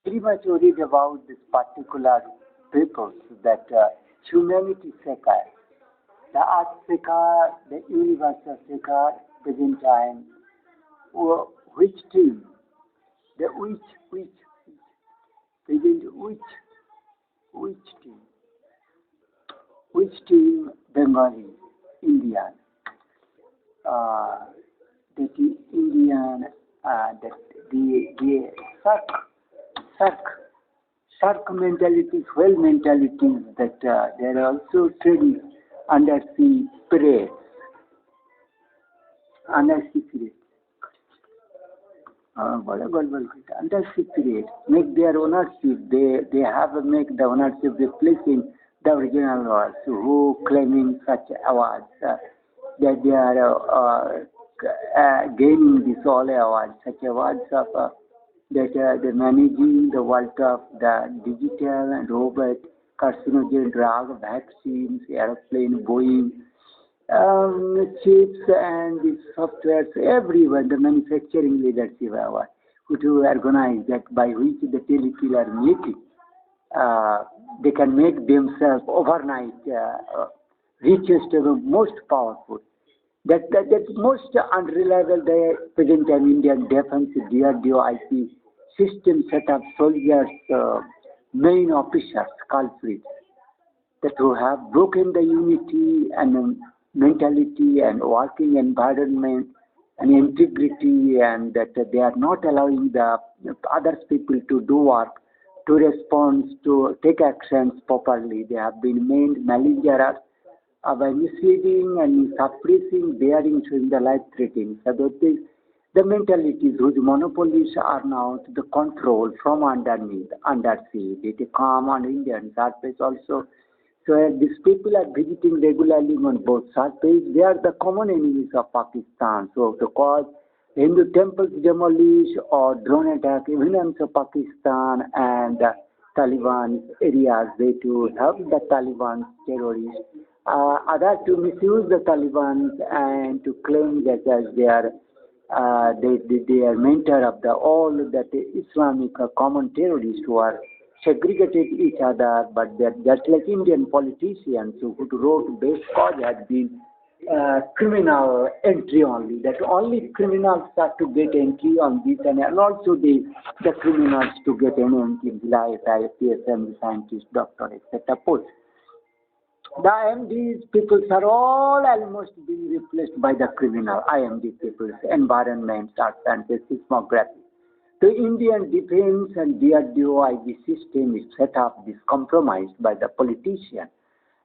very much worried about this particular peoples that humanity seeker, the earth seeker, the universal seeker, present time, which team, the present which team, Bengali, Indian, that is Indian, that the shark mentalities, whale mentalities, that they are also trading undersea pirates, undersea pirates. Undersea pirates make their ownership. They have make the ownership replacing the original ones who claiming such awards that they are gaining this all awards, such awards of that they're managing the world of the digital and robot, carcinogen drug, vaccines, airplane, Boeing, chips and the softwares, everyone, the manufacturing leadership award, who organize that by which the teletiller making, they can make themselves overnight richest and most powerful. That's most unreliable. The present time Indian defense DRDO IP system set up soldiers, main officers, culprits, that who have broken the unity and mentality and working environment and integrity, and that they are not allowing the other people to do work, to respond, to take actions properly. They have been made malingerers by misleading and suppressing, bearing, showing the life-threatening. So that is the mentalities whose monopolies are now to the control from underneath, undersea. They come on Indian surface also. So these people are visiting regularly on both surface. They are the common enemies of Pakistan. So to cause Hindu temples demolished or drone attack even into Pakistan and Taliban areas, they to help the Taliban terrorists. Other to misuse the Taliban and to claim that as they are mentor of the all that Islamic common terrorists who are segregated each other, but they're just like Indian politicians who wrote base cause had been criminal entry only, that only criminals start to get entry on this, and also the criminals to get any entry like IIT scientist, doctor, etc. post. The IMDs peoples are all almost being replaced by the criminal IMD peoples, environment, art and seismography. The Indian defense and DRDO IB system is set up, this compromised by the politician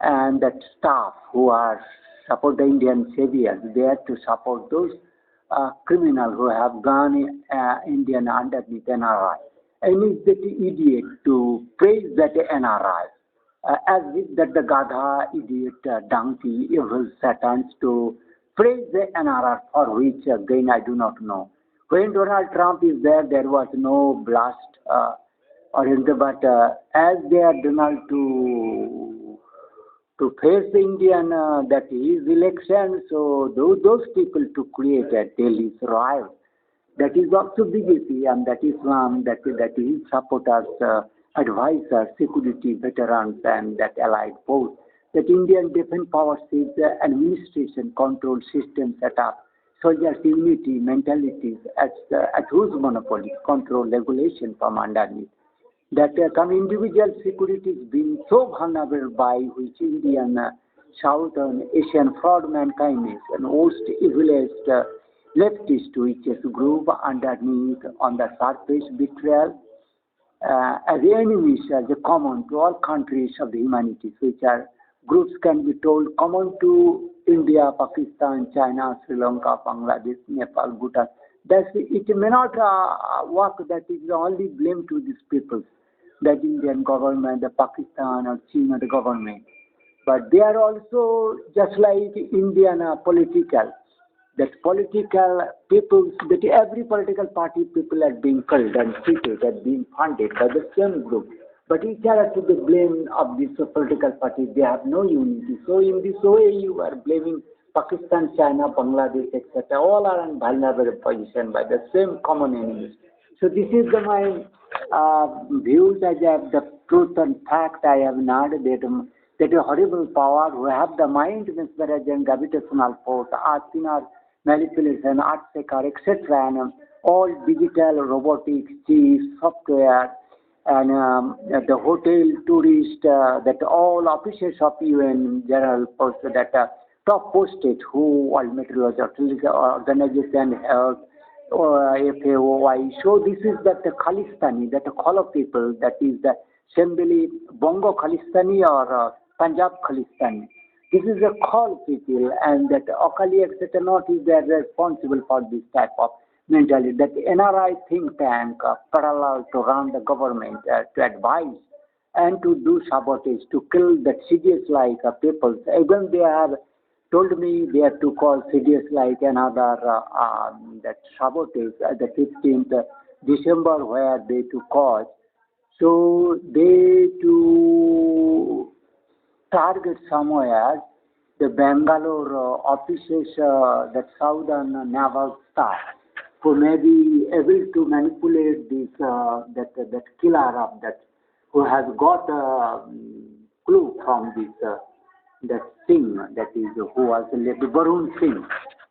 and that staff who are support the Indian saviors. They have to support those criminals who have gone Indian underneath NRI. And is that idiot to praise that NRI as if that the Gadha, idiot, donkey, evil satans to praise the NRI for which again I do not know. When Donald Trump is there, there was no blast but as they are Donald to face the Indian that his election, so those people to create a Delhi's riot. That is also BJP and that Islam, that his supporters, advisors, security veterans and that allied force. That Indian defense power is the administration control system set up. Soldiers' unity, mentalities, at whose monopoly, control, regulation from underneath. That some individual security is being so vulnerable by which Indian, Southern Asian fraud mankind is and most evilest leftist which is group underneath on the surface betrayal as enemies as a common to all countries of the humanities, which are groups can be told common to India, Pakistan, China, Sri Lanka, Bangladesh, Nepal, Bhutan. It may not work. That is the only blame to these peoples, that Indian government, the Pakistan or China, the government. But they are also just like Indian political. That political people, that every political party people are being killed and treated and being funded by the same group. But each other to the blame of these political parties, they have no unity. So in this way, you are blaming Pakistan, China, Bangladesh, etc. All are in vulnerable position by the same common enemies. So this is my views as the truth and fact I have not that a horrible power who have the mind, whereas and gravitational force, art inner manipulation, art seeker, etc. And all digital, robotics, chips, software, and the hotel, tourist, that all officers of UN general post that top posted who World Meteorological Organization health or FAO. So this is that the Khalistani, that the Khala people, that is the assembly Bongo Khalistani or Punjab Khalistani. This is a Khal people, and that Akali etc. not is they responsible for this type of mentality. That NRI think tank parallel to run the government to advise and to do sabotage, to kill the serious like people. Even they have told me they have to call serious like another that sabotage the 15th December where they to cause. So they to target somewhere the Bangalore offices that southern naval staff who may be able to manipulate this that killer of that who has got a clue from this that thing that is who was the Barun Singh.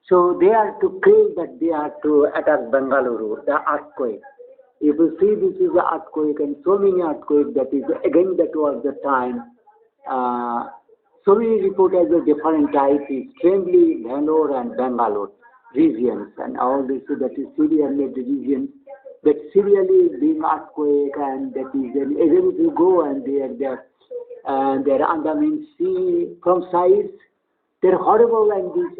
So they are to kill that they are to attack Bangalore, the earthquake. If you see this is the earthquake and so many earthquakes that is again that was the time. So many reporters of different types, extremely Bangalore and Bangalore regions and all this that is Syria-led regions that serially being earthquake and that is then even if you go and they're Andaman Sea from sides, they're horrible and this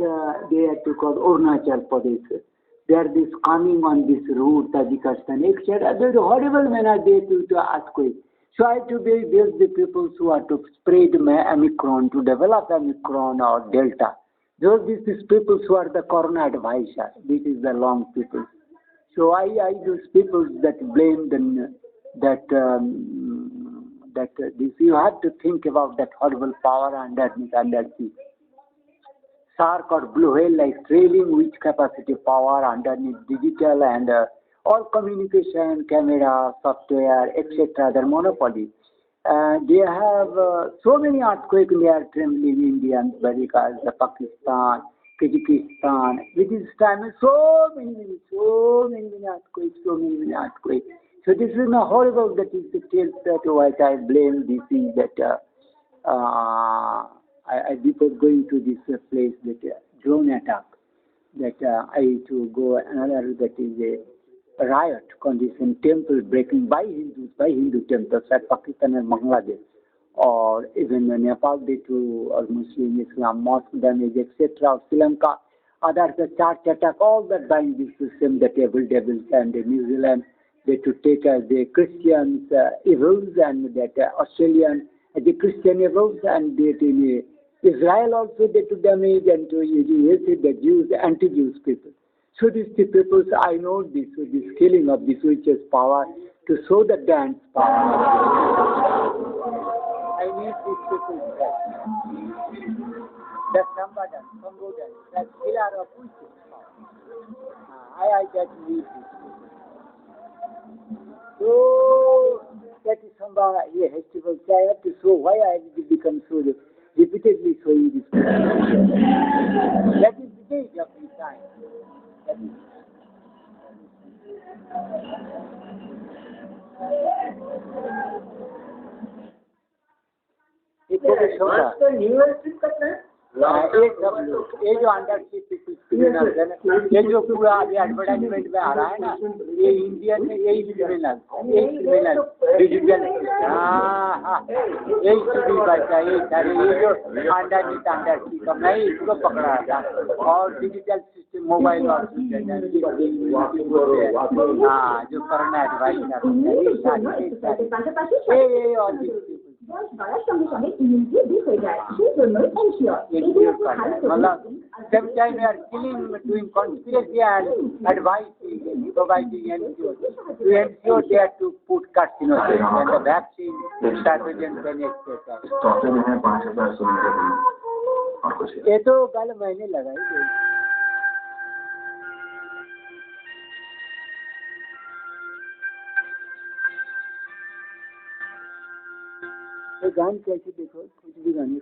they are to call Arunachal Pradesh. They are this coming on this route, Tajikistan, etc. They're horrible manner they to earthquake. So I have to be the people who are to spread Omicron, to develop Omicron or Delta. Those these people who are the corona advisor. This is the long people. So I those people that blame them that this you have to think about that horrible power under the shark or blue whale like trailing which capacity power underneath digital and all communication, camera, software, etc. Their monopoly. They have so many earthquakes they are trembling Indians, because Pakistan, Kazakhstan, with this time so many earthquakes, So this is a horrible that is the case that what I blame this is that I before going to this place that drone attack that I to go another that is a riot condition, temple breaking by Hindu temples at Pakistan and Bangladesh, or even Nepal they to or Muslim Islam mosque damage etc. Or Sri Lanka, others the church attack, all that by this system the devils and New Zealand they to take the Christians evils and that Australian the Christian evils and they to Israel also they to damage and to USA the Jews anti-Jews people. So these people, I know this killing of this witches power to show the dance power. I need these people back. That somebody, that killer of witches power. I just need this. So that is somebody a festival. So I have to show why I have become so repeatedly showing this. That is the stage of this time. ये जो अंडरशिप criminal है ना, ये जो पूरा अभी advertisement में आ रहा है ना, ये इंडियन में यही क्रिमिनल डिजिटल यही चीज बचा यही सारे ये जो अंडरशिप नहीं इसको पकड़ा था और डिजिटल सिस्टम मोबाइल और जो करना एडवाइस ये और sometimes we are killing doing conspiracy and advising, providing NGOs to ensure they have to put carcinogens and the vaccine, pathogens and etc. ये तो कल मैंने लगाई गई ये गान कैसे देखो, कुछ भी गाने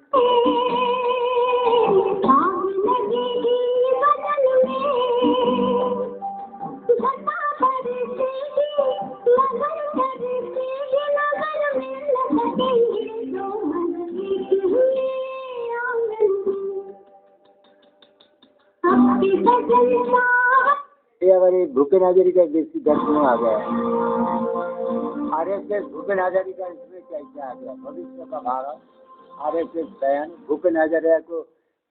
ये हमारे भूपेन हजारिका जैसी दर्शन आ गया है। आरएसएस भूपेन हजारिका इसमें कैसे आ गया? भविष्य का भारत आरएसएस बयान भूपेन हजारिका को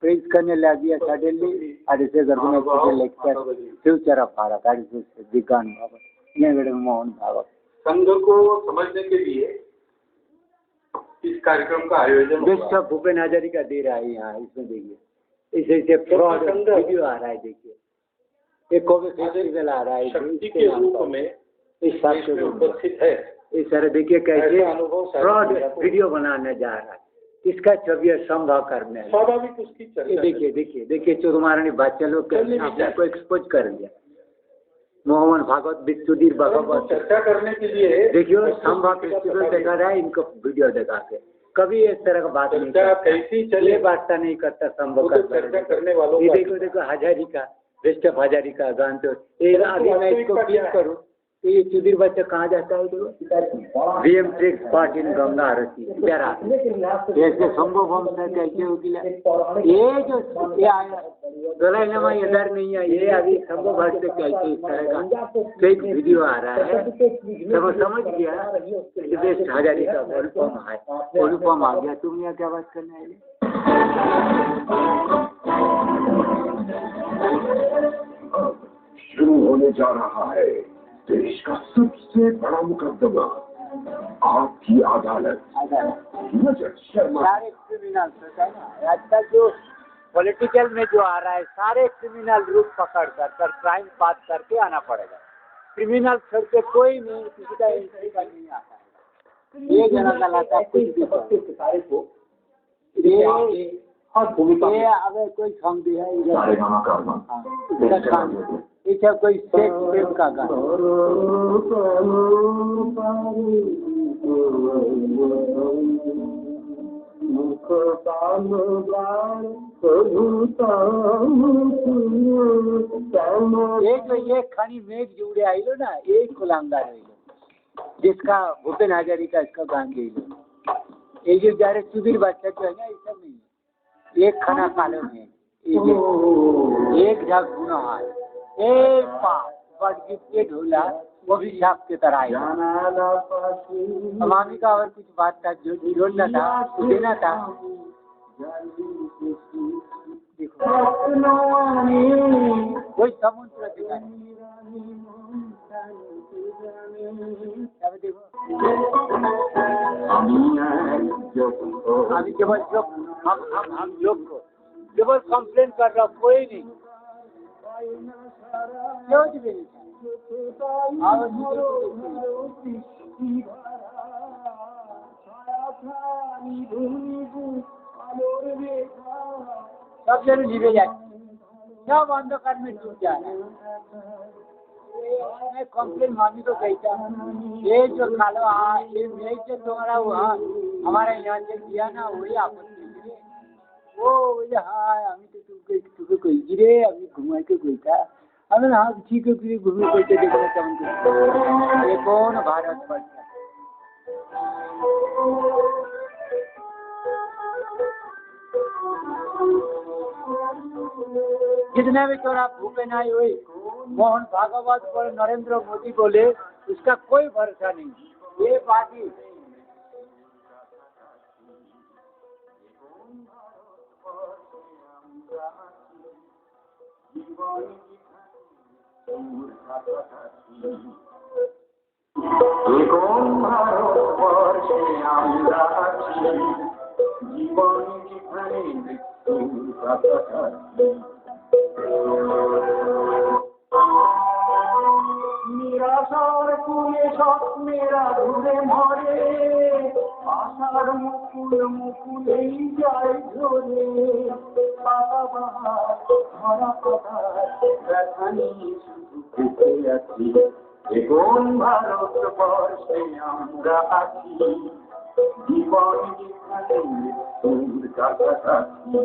प्रेज करने लग गया suddenly. RSS organisation lecture future of Bharat RSS Vigyan Bhavan Mohan Bhagwat. संघ को समझने के लिए इस कार्यक्रम का आयोजन बेस्ट ऑफ भूपेन हजारिका दे रहा है यहाँ। इसमें देखिए इसे फ्रॉड वीडियो आ रहा है। देखिए एक कोविड फेस्टिवल आ रहा है शक्ति के रूप में इस साल में उपस्थित है। इस तरह देखिए कैसे फ्रॉड वीडियो बनाने जा रहा है। इसका छवि संभव करने स्वाभाविक उसकी चर्चा। देखिए देखिए देखिए चौधरी बच्चे लोग अपने को एक्सपोज कर लिया। मोहन भागवत सुधीर भागवत चर्चा करने के लिए देखिए संभव फेस्टिवल देखा रहा है। इनको वीडियो दिखा के कभी इस तरह का बात नहीं करता, कैसी चले वार्ता नहीं करता संभव चर्चा करने वालों। ये देखो देखो हजारिका बेस्ट ऑफ हजारिका गान। तो अभी मैं इसको क्लिक करूँ तो ये सुधीर बच्चा कहाँ जाता है? देखो VM tricks part in Ganga aarti प्यारा ऐसे संभव हम कैसे होगी। ये जो ये आया गला ये डर नहीं है। ये अभी संभव भक्त से कैसे इस तरह का फेक वीडियो आ रहा है। समझ गया बेस्ट हजारिका अनुपम है। अनुपम आ गया। तुम यहाँ क्या बात करना है? शुरू होने जा रहा है देश का सबसे बड़ा मुकदमा, आपकी अदालत। सारे क्रिमिनल आजकल जो पॉलिटिकल में जो आ रहा है सारे क्रिमिनल रूप पकड़ कर क्राइम पास करके आना पड़ेगा। क्रिमिनल छोड़ के कोई नहीं किसी का एंट्री का नहीं आता है। ये जना लाता ये अगर कोई सॉन्ग भी है इसका कोई सेम का गाना ये खानी मेघ जुड़े आई लो ना एक कुलांगा रही लो जिसका भूपेन हजारिका इसका गान गई लो। ये जो जा रहे सुधीर बादशाह जो है ना ये सब नहीं है। एक खाना खा लो में एक जग गुना है एक पाप बट गिफ्टे ढोला वो भी सांप की तरह है। मामी का और कुछ बात था जो ढोलना था देना था। देखो कोई समुद्र दिखा देखो अभी केवल हम लोग को केवल कंप्लेन कर रहा कोई नहीं क्यों जी सब जन जीवे जाए सब अंधकार में डूब जा रहा है। कंप्लेन मामी को कहता ये जो खालो ये मेज जो तुम्हारा हुआ हमारा यहाँ से किया ना वही आपत्ति वो हाँ हमें तो तुमको कोई गिरे अभी घुमा के कोई था हमें हाँ ठीक है फिर घूमे कोई तो देखना चाहूँगी ये कौन भारत वर्ष जितने भी चोरा भूपेन आई हुई मोहन भागवत पर नरेंद्र मोदी बोले उसका कोई भरोसा नहीं। ये पार्टी নিরাশার কুলে স্বপ্নেরা ঘুরে মরে আশার মুকুল মুকুলেই যায় ঝরে পাতা বাহার ধরা পাতার ব্যথানি শুধু পেতে আছি এ কোন ভারতবর্ষে আমরা আছি জীবনে তোর কাছাকাছি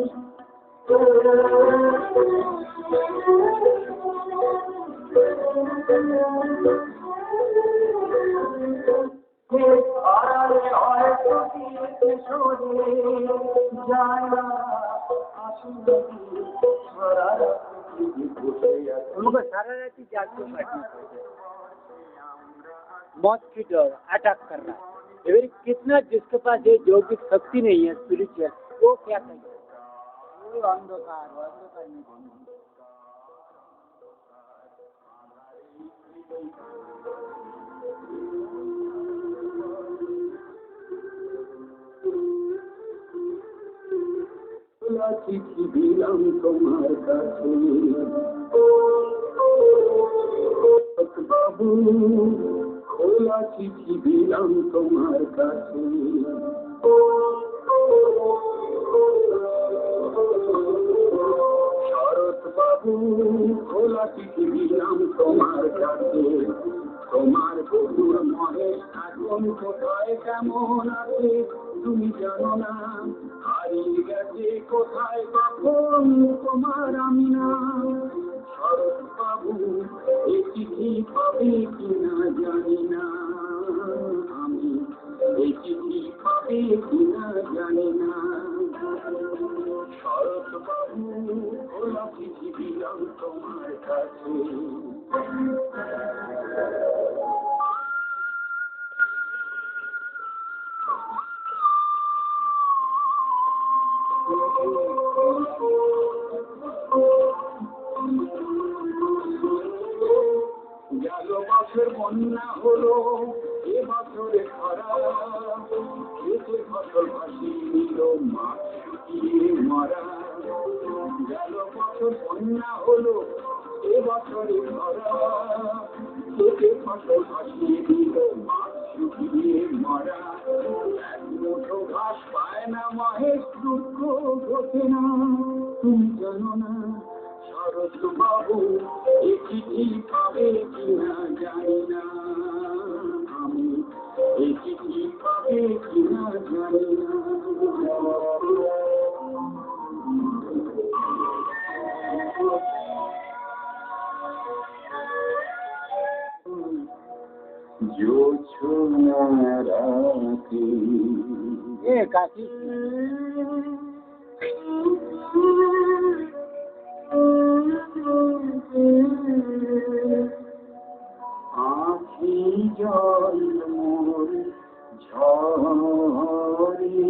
उनको सारा राती जागते पार्टी मौत की डर अटैक कर रहा है। फिर कितना जिसके पास ये योगिक शक्ति नहीं है स्पिरिचुअल, वो क्या करेगा? वो अंधकार नहीं। চিঠি দিলাম তোমার কাছে বাবু, খোলা চিঠি দিলাম তোমার কাছে শরৎ বাবু, খোলা চিঠি দিলাম তোমার কাছে। তোমার বধুর মহেশ এখন কোথায় কেমন আছে তুমি জানো না, হারিয়ে গেছে কোথায় কখন তোমার আমি না। শরৎ বাবু, এ চিঠি পাবে কিনা জানি না, আমি এই চিঠি পাবে কিনা জানি না। শরৎ বাবু, খোলা চিঠি দিলাম তোমার কাছে। গেল বছর বন্যা হলো, এ বছরে খরা, খেতে ফসল ভাসিয়ে নিল মাছ শুকিয়ে মরা। গেল বছর বন্যা হলো, এ বছরে খরা, খেতে ফসল ভাসিয়ে নিল মাছ শুকিয়ে মরা। এক মুঠো ঘাস পায় না মহেশ, দুঃখ ঘটে না তুমি জানো না। শরৎ বাবু, এ চিঠি পাবে কিনা জানি না, আমি এ চিঠি পাবে কিনা জানি না। জোছনা রাতে ए काशी আখি জল মোর ঝরে,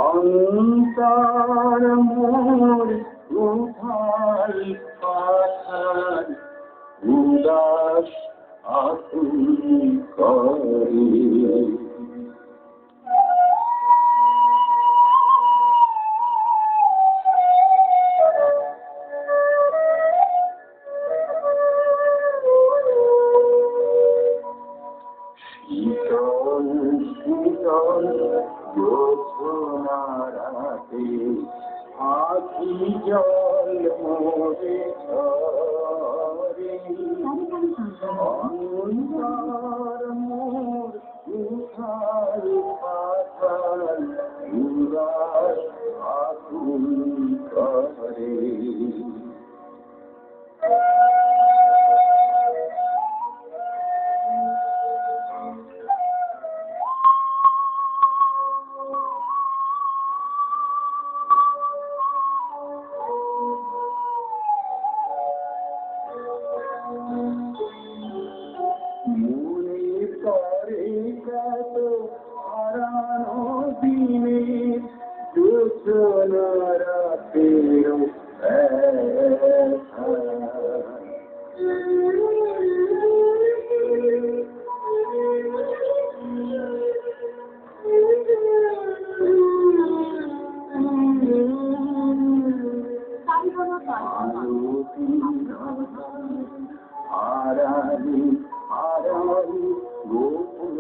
অন্তর মোর কোথায় পাথার উদাস আকুল করে। শীতল শীতল জোছনা রাতে আখি জল মোরে ঝরে, অন্তর মোর কোথায় পাথার উদাস আকুল করে। হারানো দিনে জোছনা রাতের ব্যথা, হারালি হারালি গোপন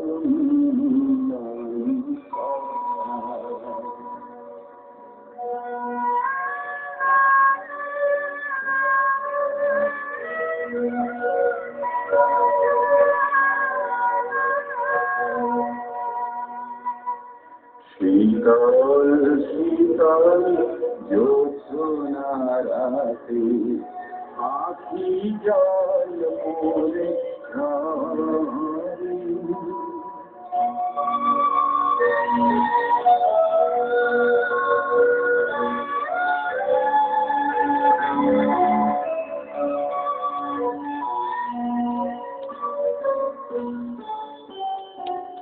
শীতল জ্যোৎস্না রাতে আখি জল মোরে ঝরে।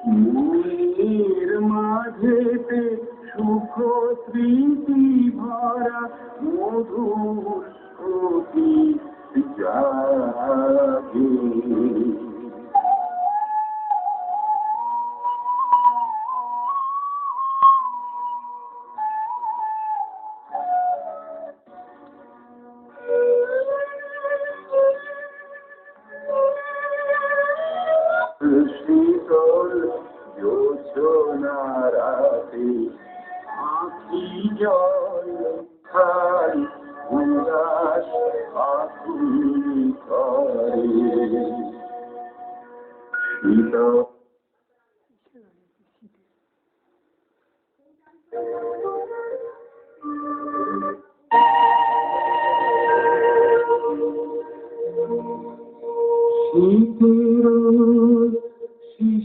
মুনির মাঝেতে সুখ স্মৃতি ভরা মধুর প্রতি জাগে। শীতল জ্যোৎস্না রাতে আখি জল খাই উল্লাস আকুল করে। শীতল শীতের